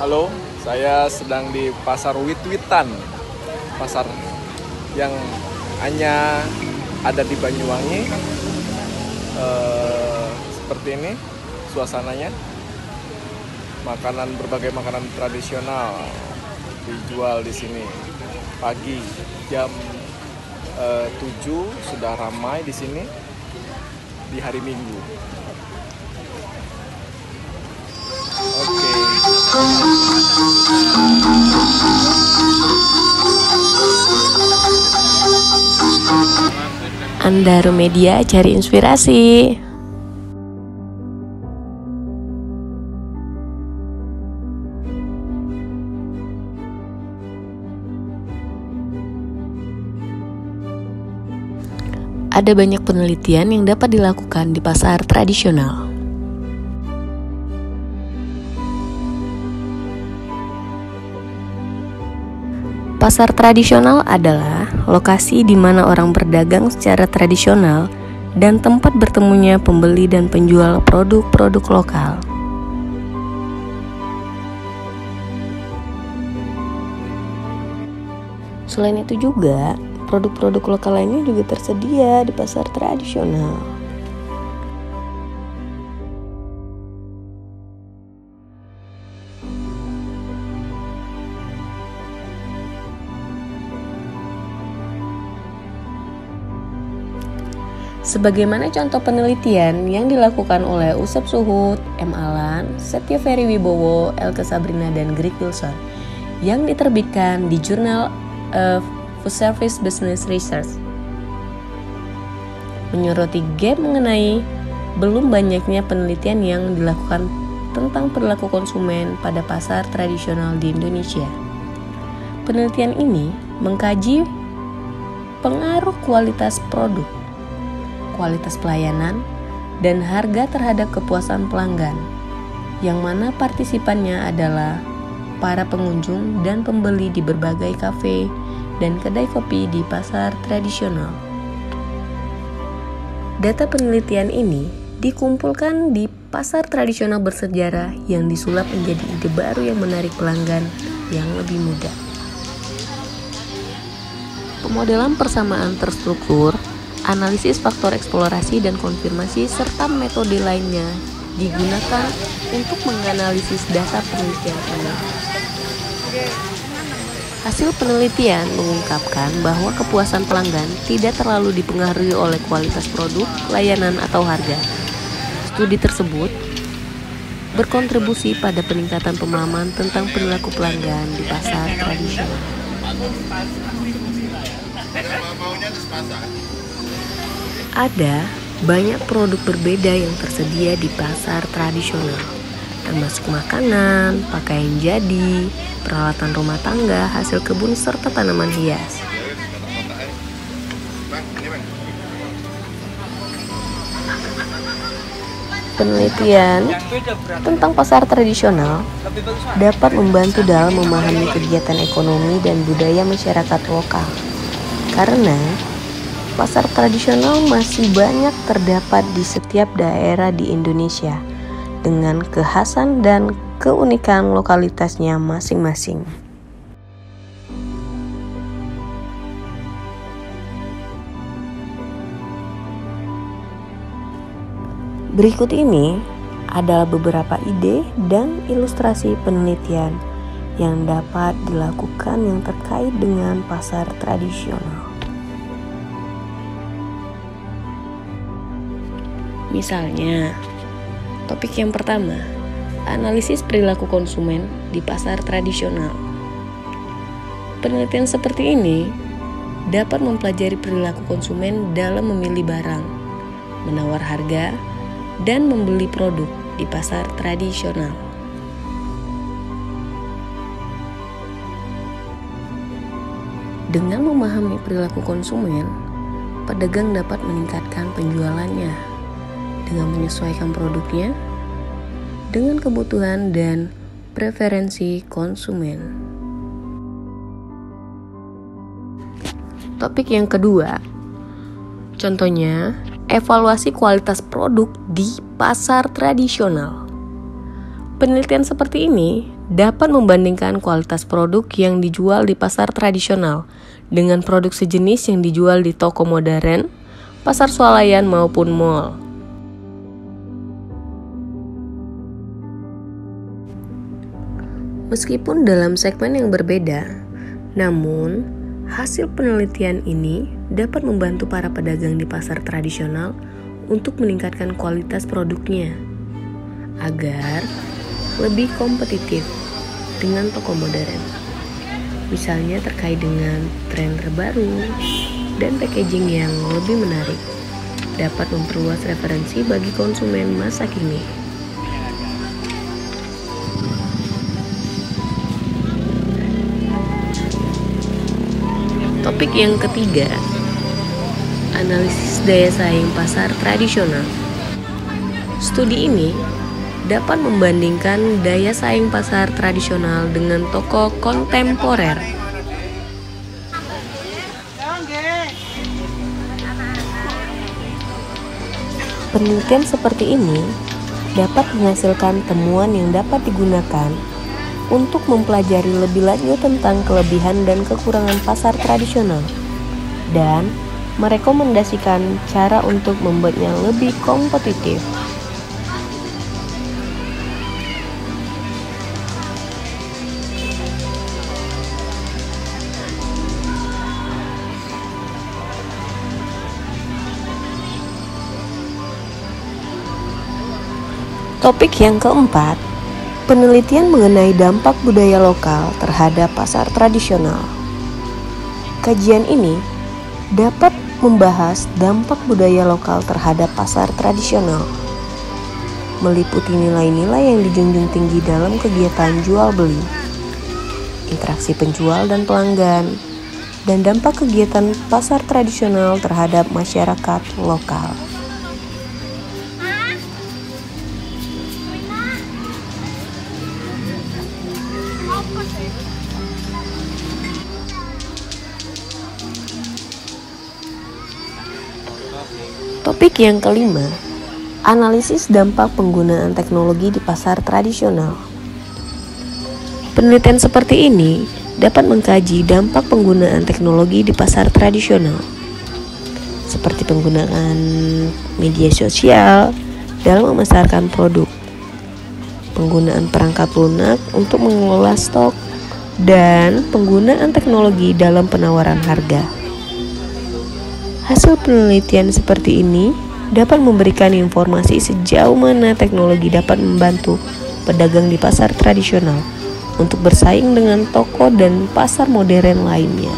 Halo, saya sedang di Pasar Wit-Witan. Pasar yang hanya ada di Banyuwangi. Seperti ini suasananya. Berbagai makanan tradisional dijual di sini. Pagi jam 7 sudah ramai di sini di hari Minggu. Oke. Andaro Media, cari inspirasi. Ada banyak penelitian yang dapat dilakukan di pasar tradisional. Pasar tradisional adalah lokasi di mana orang berdagang secara tradisional dan tempat bertemunya pembeli dan penjual produk-produk lokal. Selain itu juga, produk-produk lokal lainnya juga tersedia di pasar tradisional. Sebagaimana contoh penelitian yang dilakukan oleh Usep Suhud, M. Alan, Setya Ferry Wibowo, Elke Sabrina, dan Greg Wilson yang diterbitkan di Journal of Food Service Business Research, menyoroti gap mengenai belum banyaknya penelitian yang dilakukan tentang perilaku konsumen pada pasar tradisional di Indonesia. Penelitian ini mengkaji pengaruh kualitas produk, kualitas pelayanan, dan harga terhadap kepuasan pelanggan, yang mana partisipannya adalah para pengunjung dan pembeli di berbagai kafe dan kedai kopi di pasar tradisional. Data penelitian ini dikumpulkan di pasar tradisional bersejarah yang disulap menjadi ide baru yang menarik pelanggan yang lebih muda. Pemodelan persamaan terstruktur, analisis faktor eksplorasi dan konfirmasi, serta metode lainnya digunakan untuk menganalisis data penelitian ini. Hasil penelitian mengungkapkan bahwa kepuasan pelanggan tidak terlalu dipengaruhi oleh kualitas produk, layanan, atau harga. Studi tersebut berkontribusi pada peningkatan pemahaman tentang perilaku pelanggan di pasar tradisional. Ada banyak produk berbeda yang tersedia di pasar tradisional, termasuk makanan, pakaian jadi, peralatan rumah tangga, hasil kebun, serta tanaman hias. Penelitian tentang pasar tradisional dapat membantu dalam memahami kegiatan ekonomi dan budaya masyarakat lokal, karena pasar tradisional masih banyak terdapat di setiap daerah di Indonesia dengan kekhasan dan keunikan lokalitasnya masing-masing. Berikut ini adalah beberapa ide dan ilustrasi penelitian yang dapat dilakukan yang terkait dengan pasar tradisional. Misalnya, topik yang pertama, analisis perilaku konsumen di pasar tradisional. Penelitian seperti ini dapat mempelajari perilaku konsumen dalam memilih barang, menawar harga, dan membeli produk di pasar tradisional. Dengan memahami perilaku konsumen, pedagang dapat meningkatkan penjualannya dengan menyesuaikan produknya dengan kebutuhan dan preferensi konsumen. Topik yang kedua, contohnya evaluasi kualitas produk di pasar tradisional. Penelitian seperti ini dapat membandingkan kualitas produk yang dijual di pasar tradisional dengan produk sejenis yang dijual di toko modern, pasar swalayan maupun mal. Meskipun dalam segmen yang berbeda, namun hasil penelitian ini dapat membantu para pedagang di pasar tradisional untuk meningkatkan kualitas produknya agar lebih kompetitif dengan toko modern. Misalnya terkait dengan tren terbaru dan packaging yang lebih menarik, dapat memperluas referensi bagi konsumen masa kini. Topik yang ketiga, analisis daya saing pasar tradisional. Studi ini dapat membandingkan daya saing pasar tradisional dengan toko kontemporer. Penelitian seperti ini dapat menghasilkan temuan yang dapat digunakan untuk mempelajari lebih lanjut tentang kelebihan dan kekurangan pasar tradisional dan merekomendasikan cara untuk membuatnya lebih kompetitif. Topik yang keempat, penelitian mengenai dampak budaya lokal terhadap pasar tradisional. Kajian ini dapat membahas dampak budaya lokal terhadap pasar tradisional, meliputi nilai-nilai yang dijunjung tinggi dalam kegiatan jual beli, interaksi penjual dan pelanggan, dan dampak kegiatan pasar tradisional terhadap masyarakat lokal. Topik yang kelima, analisis dampak penggunaan teknologi di pasar tradisional. Penelitian seperti ini dapat mengkaji dampak penggunaan teknologi di pasar tradisional, seperti penggunaan media sosial dalam memasarkan produk, penggunaan perangkat lunak untuk mengelola stok, dan penggunaan teknologi dalam penawaran harga. Hasil penelitian seperti ini dapat memberikan informasi sejauh mana teknologi dapat membantu pedagang di pasar tradisional untuk bersaing dengan toko dan pasar modern lainnya.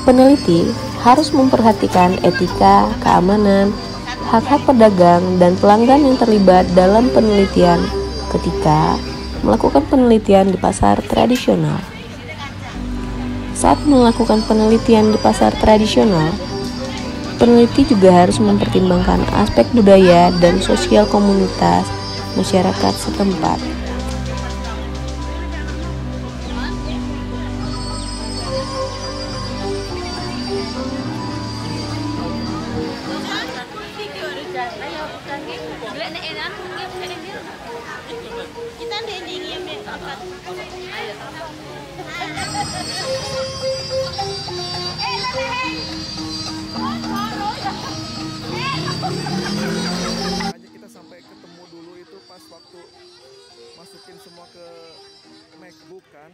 Peneliti harus memperhatikan etika, keamanan, hak-hak pedagang dan pelanggan yang terlibat dalam penelitian ketika melakukan penelitian di pasar tradisional. Saat melakukan penelitian di pasar tradisional, peneliti juga harus mempertimbangkan aspek budaya dan sosial komunitas masyarakat setempat. Kita sampai ketemu dulu itu pas waktu masukin semua ke MacBook kan.